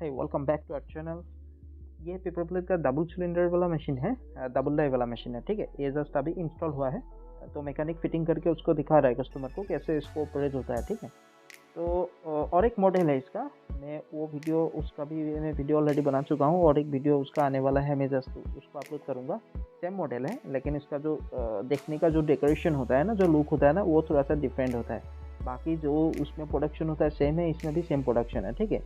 Hey welcome back to our channel. ये paper plate का double cylinder वाला machine है, डबल डाई वाला मशीन है। ठीक है, ये जस्ट अभी इंस्टॉल हुआ है, तो मैकेनिक फिटिंग करके उसको दिखा रहा है कस्टमर को कैसे इसको ऑपरेट होता है। ठीक है, तो और एक मॉडल है इसका, मैं वो वीडियो उसका भी मैं वीडियो ऑलरेडी बना चुका हूँ और एक वीडियो उसका आने वाला है, मैं जस्ट उसको अपलोड करूँगा। सेम मॉडल है लेकिन इसका जो देखने का जो डेकोरेशन होता है ना, जो लुक होता है ना, वो थोड़ा सा डिफरेंट होता है। बाकी जो उसमें प्रोडक्शन होता है सेम है, इसमें भी सेम प्रोडक्शन है। ठीक है,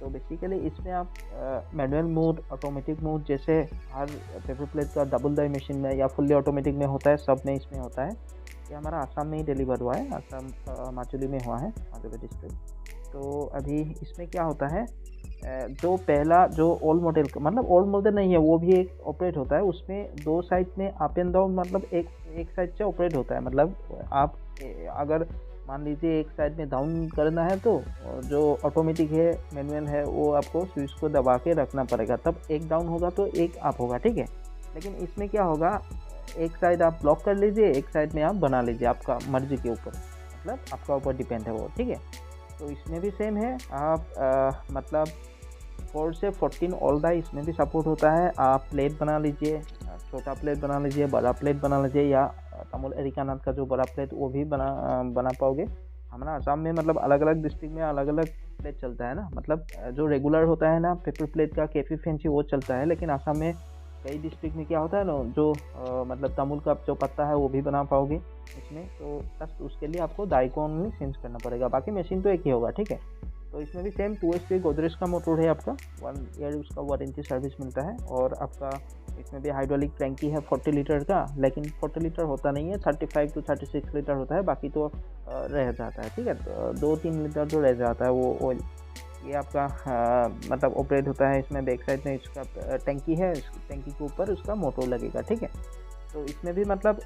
तो बेसिकली इसमें आप मैनुअल मोड, ऑटोमेटिक मोड, जैसे हर पेपर प्लेट का डबल डाई मशीन में या फुल्ली ऑटोमेटिक में होता है, सब में इसमें होता है। ये हमारा आसाम में ही डिलीवर हुआ है, आसाम माचुली में हुआ है, माचुली डिस्ट्रिक्ट। तो अभी इसमें क्या होता है, जो पहला जो ओल्ड मॉडल मतलब ओल्ड मॉडल नहीं है, वो भी एक ऑपरेट होता है। उसमें दो साइड में अप एंड डाउन, मतलब एक साइड से ऑपरेट होता है। मतलब आप अगर मान लीजिए एक साइड में डाउन करना है तो जो ऑटोमेटिक है, मैनुअल है, वो आपको स्विच को दबा के रखना पड़ेगा, तब एक डाउन होगा तो एक अप होगा। ठीक है, लेकिन इसमें क्या होगा, एक साइड आप ब्लॉक कर लीजिए, एक साइड में आप बना लीजिए, आपका मर्जी के ऊपर, मतलब आपका ऊपर डिपेंड है वो। ठीक है, तो इसमें भी सेम है। आप मतलब 4 से 14 ऑल डाई इसमें भी सपोर्ट होता है। आप प्लेट बना लीजिए, छोटा प्लेट बना लीजिए, बड़ा प्लेट बना लीजिए, या तमुल एरिकानाथ का जो बड़ा प्लेट वो भी बना पाओगे। हमारा आसाम में मतलब अलग अलग डिस्ट्रिक्ट में अलग अलग प्लेट चलता है ना, मतलब जो रेगुलर होता है ना पेपर प्लेट का केफी फैंसी वो चलता है, लेकिन आसाम में कई डिस्ट्रिक्ट में क्या होता है ना, जो मतलब तमुल का जो पत्ता है वो भी बना पाओगे इसमें। तो बस उसके लिए आपको डाई को ओनली चेंज करना पड़ेगा, बाकी मशीन तो एक ही होगा। ठीक है, तो इसमें भी सेम 2 HP गोदरेज का मोटर है आपका, 1 ईयर उसका वारंटी सर्विस मिलता है। और आपका इसमें भी हाइड्रोलिक टैंकी है 40 लीटर का, लेकिन 40 लीटर होता नहीं है, 35 to 36 लीटर होता है, बाकी तो रह जाता है। ठीक है, तो 2-3 लीटर जो रह जाता है वो ऑयल, ये आपका मतलब ऑपरेट होता है। इसमें बैक साइड में इसका टैंकी है, टैंकी के ऊपर उसका मोटर लगेगा। ठीक है, तो इसमें भी मतलब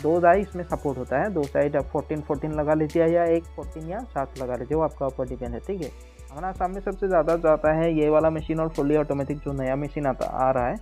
दो डाई इसमें सपोर्ट होता है, दो साइड आप 14 लगा लीजिए, या एक 14 या 7 लगा लीजिए, वो आपका ऊपर डिपेंड है। ठीक है, हमारा सामने सबसे ज़्यादा जाता है ये वाला मशीन, और फुल्ली ऑटोमेटिक जो नया मशीन आ रहा है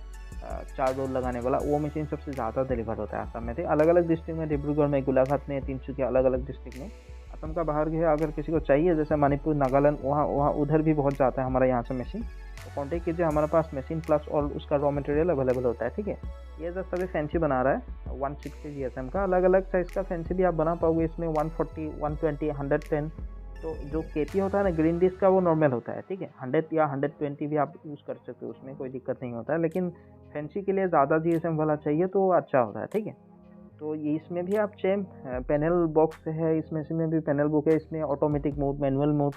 4 डोर लगाने वाला, वो मशीन सबसे ज़्यादा डिलीवर होता है आसाम में। अलग अलग डिस्ट्रिक्ट में, डिब्रूगढ़ में, गोलाघाट में, तिनसुकिया, अलग अलग डिस्ट्रिक्ट में। असम का बाहर गया अगर किसी को चाहिए, जैसे मणिपुर, नागालैंड, वहाँ उधर भी बहुत जाता है हमारा यहाँ से मशीन, तो कॉन्टेक्ट कीजिए। हमारे पास मशीन प्लस और उसका रॉ मटेरियल अवेलेबल होता है। ठीक है, ये जस्ट अभी फैंसी बना रहा है 160 GSM का, अलग अलग साइज़ का फैंसी भी आप बना पाओगे इसमें, 140, 120, 110। तो जो केपी होता है ना ग्रीन डिस्क का, वो नॉर्मल होता है। ठीक है, 100 या 120 भी आप यूज़ कर सकते हो, उसमें कोई दिक्कत नहीं होता है, लेकिन फैंसी के लिए ज़्यादा GSM वाला चाहिए तो अच्छा होता है। ठीक है, तो ये इसमें भी आप सेम पैनल बॉक्स है, इसमें में भी पैनल बुक है, इसमें ऑटोमेटिक मोड, मैनुअल मोड,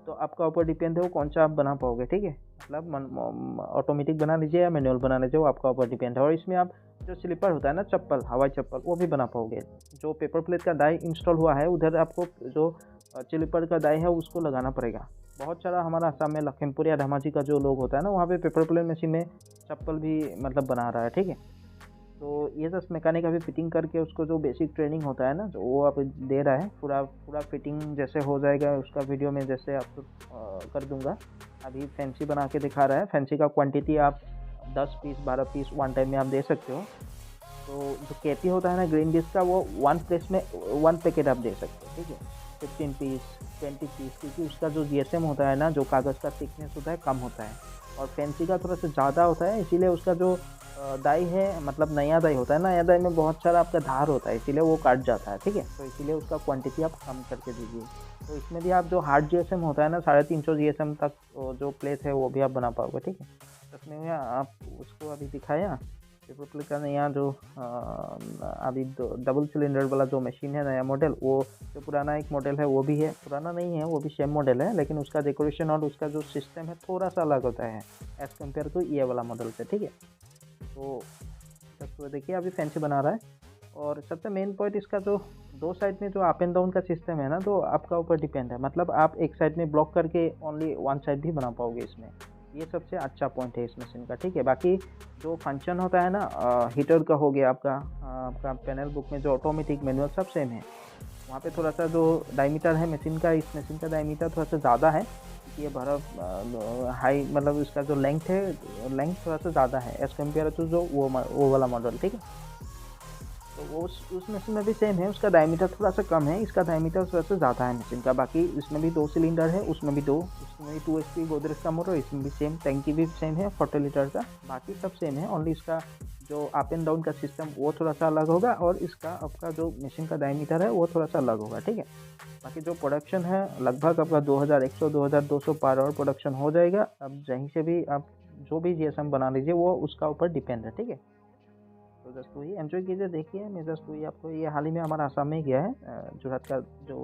तो आपका ऊपर डिपेंड है वो कौन सा आप बना पाओगे। ठीक है, मतलब ऑटोमेटिक बना लीजिए या मैनुअल बना लीजिए, वो आपका ऊपर डिपेंड है। और इसमें आप जो स्लीपर होता है ना, चप्पल, हवाई चप्पल, वो भी बना पाओगे। जो पेपर प्लेट का डाई इंस्टॉल हुआ है, उधर आपको जो स्लीपर का डाई है उसको लगाना पड़ेगा। बहुत सारा हमारा आसाम में लखीमपुर या धमाजी का जो लोग होता है ना, वहाँ पे पेपर प्लेट मशीन में चप्पल भी मतलब बना रहा है। ठीक है, तो ये जस्ट मैकेनिक अभी फिटिंग करके उसको जो बेसिक ट्रेनिंग होता है ना, जो वो आप दे रहा है, पूरा फिटिंग जैसे हो जाएगा उसका वीडियो में जैसे आपको कर दूंगा। अभी फैंसी बना के दिखा रहा है। फैंसी का क्वांटिटी आप 10 पीस 12 पीस वन टाइम में आप दे सकते हो। तो जो केपी होता है ना ग्रीन डिस्क का, वो 1 प्लेस में 1 पैकेट आप दे सकते हो। ठीक है, 15 पीस 20 पीस, क्योंकि उसका जो GSM होता है ना, जो कागज़ का थिकनेस होता है, कम होता है, और फैंसी का थोड़ा सा ज़्यादा होता है, इसीलिए उसका जो डाई है, मतलब नया डाई होता है, नया डाई में बहुत सारा आपका धार होता है, इसीलिए वो काट जाता है। ठीक है, तो इसीलिए उसका क्वांटिटी आप कम करके दीजिए। तो इसमें भी आप जो हार्ड GSM होता है ना, 350 GSM तक जो प्लेट है वो भी आप बना पाओगे। ठीक है, इसमें भैया आप उसको अभी दिखाया पेपर प्लेट का नया जो अभी डबल सिलेंडर वाला जो मशीन है, नया मॉडल, वो जो पुराना एक मॉडल है वो भी है, पुराना नहीं है, वो भी सेम मॉडल है, लेकिन उसका डेकोरेशन और उसका जो सिस्टम है थोड़ा सा अलग होता है एज़ कम्पेयर टू ये वाला मॉडल से। ठीक है, तो सबको देखिए अभी फैंसी बना रहा है। और सबसे मेन पॉइंट इसका जो दो साइड में जो अप एंड डाउन का सिस्टम है ना, तो आपका ऊपर डिपेंड है, मतलब आप एक साइड में ब्लॉक करके ओनली वन साइड भी बना पाओगे इसमें, ये सबसे अच्छा पॉइंट है इस मशीन का। ठीक है, बाकी जो फंक्शन होता है ना, हीटर का हो गया, आपका पैनल बुक में जो ऑटोमेटिक मैनुअल सब सेम है। वहाँ पे थोड़ा सा जो डायमीटर है मशीन का, इस मशीन का डायमीटर थोड़ा सा ज़्यादा है, ये बड़ा हाई, मतलब इसका जो लेंथ है, लेंथ थोड़ा सा ज़्यादा है एज़ कम्पेयर टू जो वो वाला मॉडल। ठीक है, तो वो उस मशीन में भी सेम है, उसका डायमीटर थोड़ा सा कम है, इसका डायमीटर थोड़ा सा ज़्यादा है मशीन का। बाकी इसमें भी 2 सिलेंडर है, उसमें भी 2, उसमें भी 2 HP गोदरेज का मोटर, इसमें भी सेम, टैंकी भी सेम है 40 लीटर का, बाकी सब सेम है। ओनली इसका जो अप एंड डाउन का सिस्टम वो थोड़ा सा अलग होगा, और इसका आपका जो मशीन का डायमीटर है वो थोड़ा सा अलग होगा, ठीक है। बाकी जो प्रोडक्शन है लगभग आपका 2100 2200 पर आवर प्रोडक्शन हो जाएगा। अब कहीं से भी आप जो भी GSM बना लीजिए वो उसका ऊपर डिपेंड है, ठीक है। तो जस्ट वही एंजॉय कीजिए, देखिए। मैं जस्ट वही आपको, ये हाल ही में हमारा आसाम में गया है, जोरहाट का जो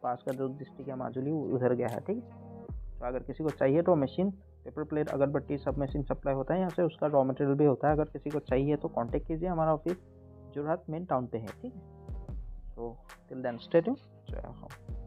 पास का जो डिस्ट्रिक्ट है माजुली, उधर गया है, ठीक है। तो अगर किसी को चाहिए तो मशीन, पेपर प्लेट, अगरबत्ती सब मशीन सप्लाई होता है यहाँ से, उसका रॉ मटेरियल भी होता है। अगर किसी को चाहिए तो कांटेक्ट कीजिए, हमारा ऑफिस जोरहाट मेन टाउन पे है, ठीक है। तो टिल देन स्टे ट्यून्ड, जय हो।